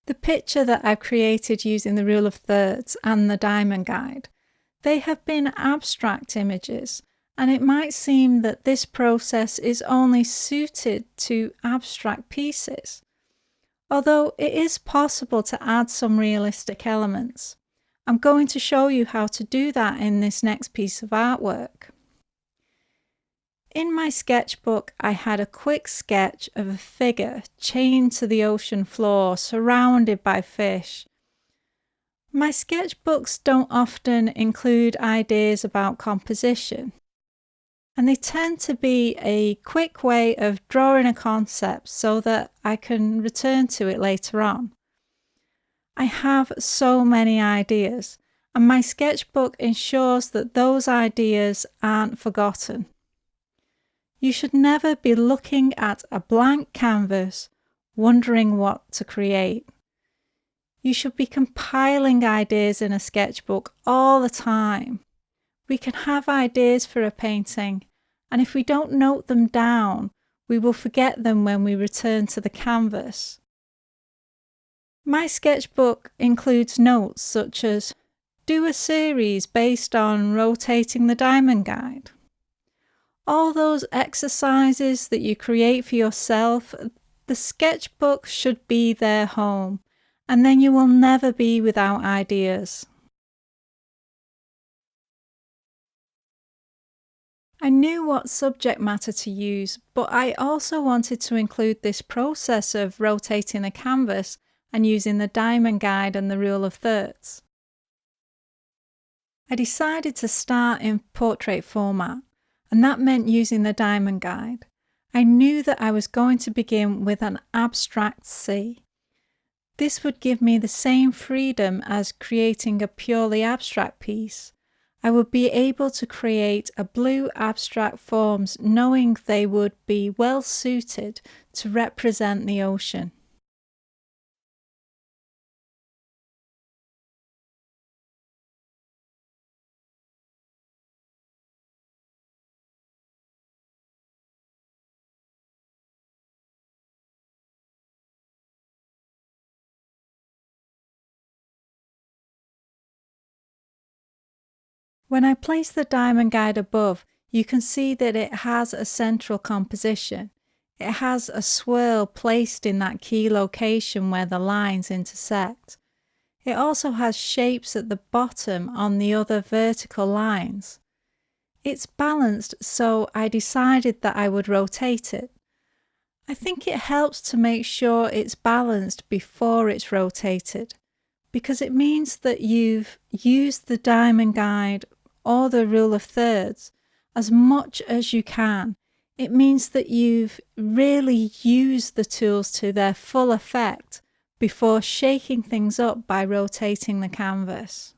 The picture that I've created using the rule of thirds and the diamond guide, they have been abstract images, and it might seem that this process is only suited to abstract pieces, although it is possible to add some realistic elements. I'm going to show you how to do that in this next piece of artwork. In my sketchbook, I had a quick sketch of a figure chained to the ocean floor, surrounded by fish. My sketchbooks don't often include ideas about composition, and they tend to be a quick way of drawing a concept so that I can return to it later on. I have so many ideas, and my sketchbook ensures that those ideas aren't forgotten. You should never be looking at a blank canvas, wondering what to create. You should be compiling ideas in a sketchbook all the time. We can have ideas for a painting, and if we don't note them down, we will forget them when we return to the canvas. My sketchbook includes notes such as, do a series based on rotating the diamond guide. All those exercises that you create for yourself, the sketchbook should be their home, and then you will never be without ideas. I knew what subject matter to use, but I also wanted to include this process of rotating the canvas and using the diamond guide and the rule of thirds. I decided to start in portrait format, and that meant using the diamond guide. I knew that I was going to begin with an abstract sea. This would give me the same freedom as creating a purely abstract piece. I would be able to create a blue abstract forms knowing they would be well suited to represent the ocean. When I place the diamond guide above, you can see that it has a central composition. It has a swirl placed in that key location where the lines intersect. It also has shapes at the bottom on the other vertical lines. It's balanced, so I decided that I would rotate it. I think it helps to make sure it's balanced before it's rotated, because it means that you've used the diamond guide or the rule of thirds as much as you can. It means that you've really used the tools to their full effect before shaking things up by rotating the canvas.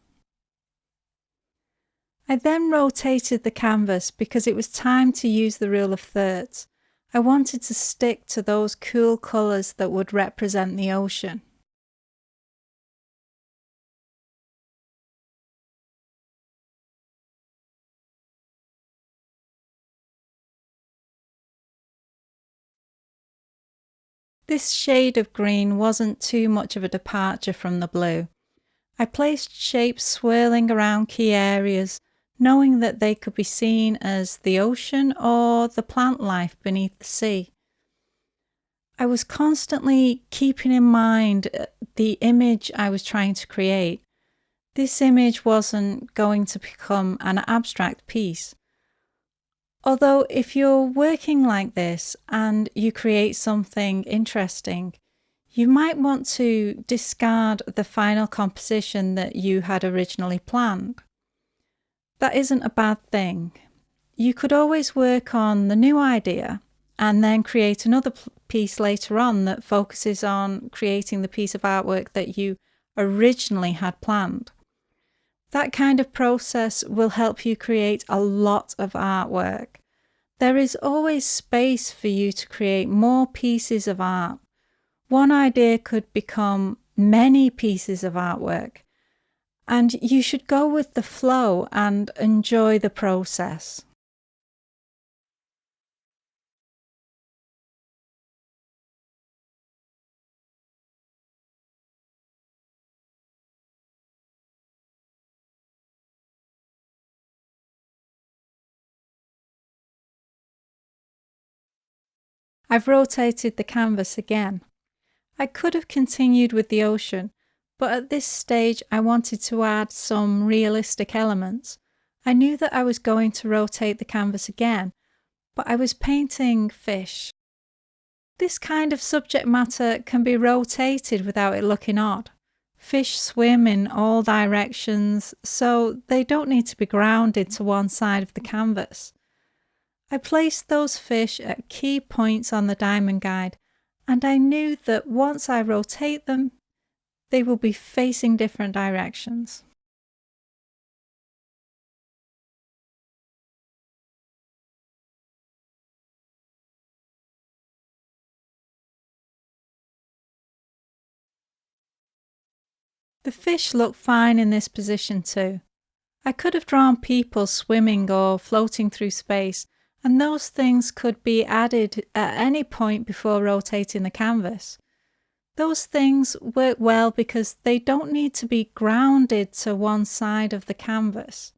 I then rotated the canvas because it was time to use the rule of thirds. I wanted to stick to those cool colours that would represent the ocean. This shade of green wasn't too much of a departure from the blue. I placed shapes swirling around key areas, knowing that they could be seen as the ocean or the plant life beneath the sea. I was constantly keeping in mind the image I was trying to create. This image wasn't going to become an abstract piece. Although if you're working like this and you create something interesting, you might want to discard the final composition that you had originally planned. That isn't a bad thing. You could always work on the new idea and then create another piece later on that focuses on creating the piece of artwork that you originally had planned. That kind of process will help you create a lot of artwork. There is always space for you to create more pieces of art. One idea could become many pieces of artwork, and you should go with the flow and enjoy the process. I've rotated the canvas again. I could have continued with the ocean, but at this stage I wanted to add some realistic elements. I knew that I was going to rotate the canvas again, but I was painting fish. This kind of subject matter can be rotated without it looking odd. Fish swim in all directions, so they don't need to be grounded to one side of the canvas. I placed those fish at key points on the diamond guide, and I knew that once I rotate them, they will be facing different directions. The fish look fine in this position too. I could have drawn people swimming or floating through space, and those things could be added at any point before rotating the canvas. Those things work well because they don't need to be grounded to one side of the canvas.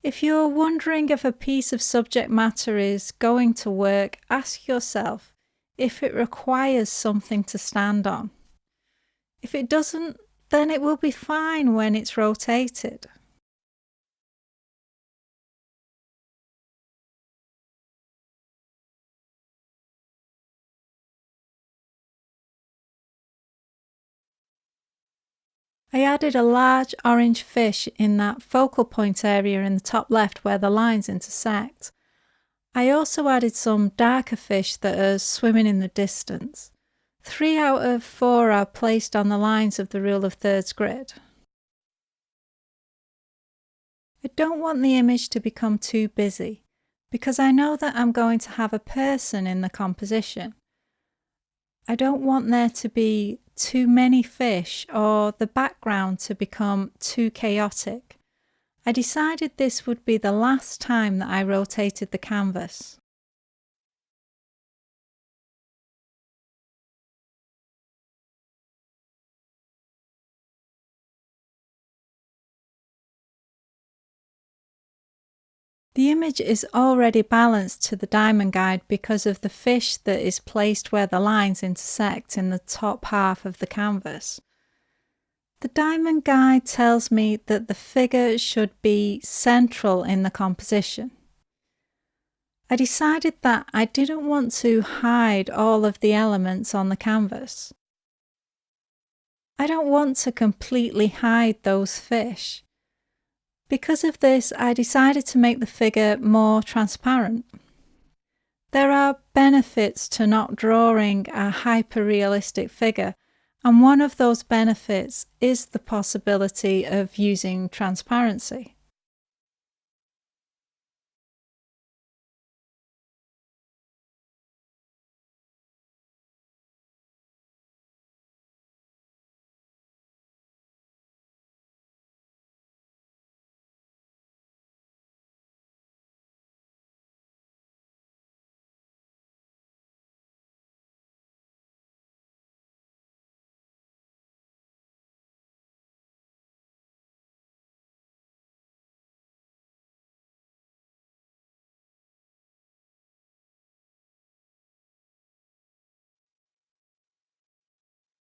If you're wondering if a piece of subject matter is going to work, ask yourself if it requires something to stand on. If it doesn't, then it will be fine when it's rotated. I added a large orange fish in that focal point area in the top left where the lines intersect. I also added some darker fish that are swimming in the distance. 3 out of 4 are placed on the lines of the rule of thirds grid. I don't want the image to become too busy because I know that I'm going to have a person in the composition. I don't want there to be too many fish or the background to become too chaotic. I decided this would be the last time that I rotated the canvas. The image is already balanced to the diamond guide because of the fish that is placed where the lines intersect in the top half of the canvas. The diamond guide tells me that the figure should be central in the composition. I decided that I didn't want to hide all of the elements on the canvas. I don't want to completely hide those fish. Because of this, I decided to make the figure more transparent. There are benefits to not drawing a hyper-realistic figure, and one of those benefits is the possibility of using transparency.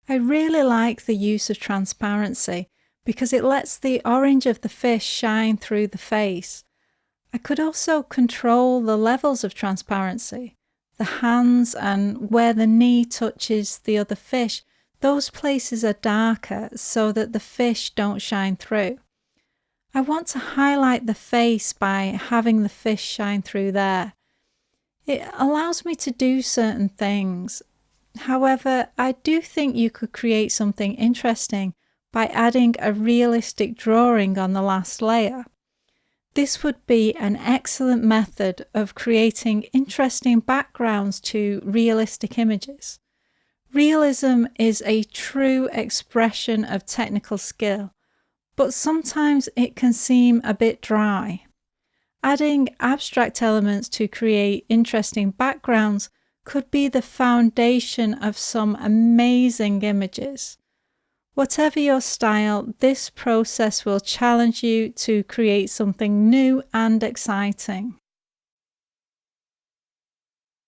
I really like the use of transparency because it lets the orange of the fish shine through the face. I could also control the levels of transparency. The hands and where the knee touches the other fish, those places are darker so that the fish don't shine through. I want to highlight the face by having the fish shine through there. It allows me to do certain things. However, I do think you could create something interesting by adding a realistic drawing on the last layer. This would be an excellent method of creating interesting backgrounds to realistic images. Realism is a true expression of technical skill, but sometimes it can seem a bit dry. Adding abstract elements to create interesting backgrounds could be the foundation of some amazing images. Whatever your style, this process will challenge you to create something new and exciting.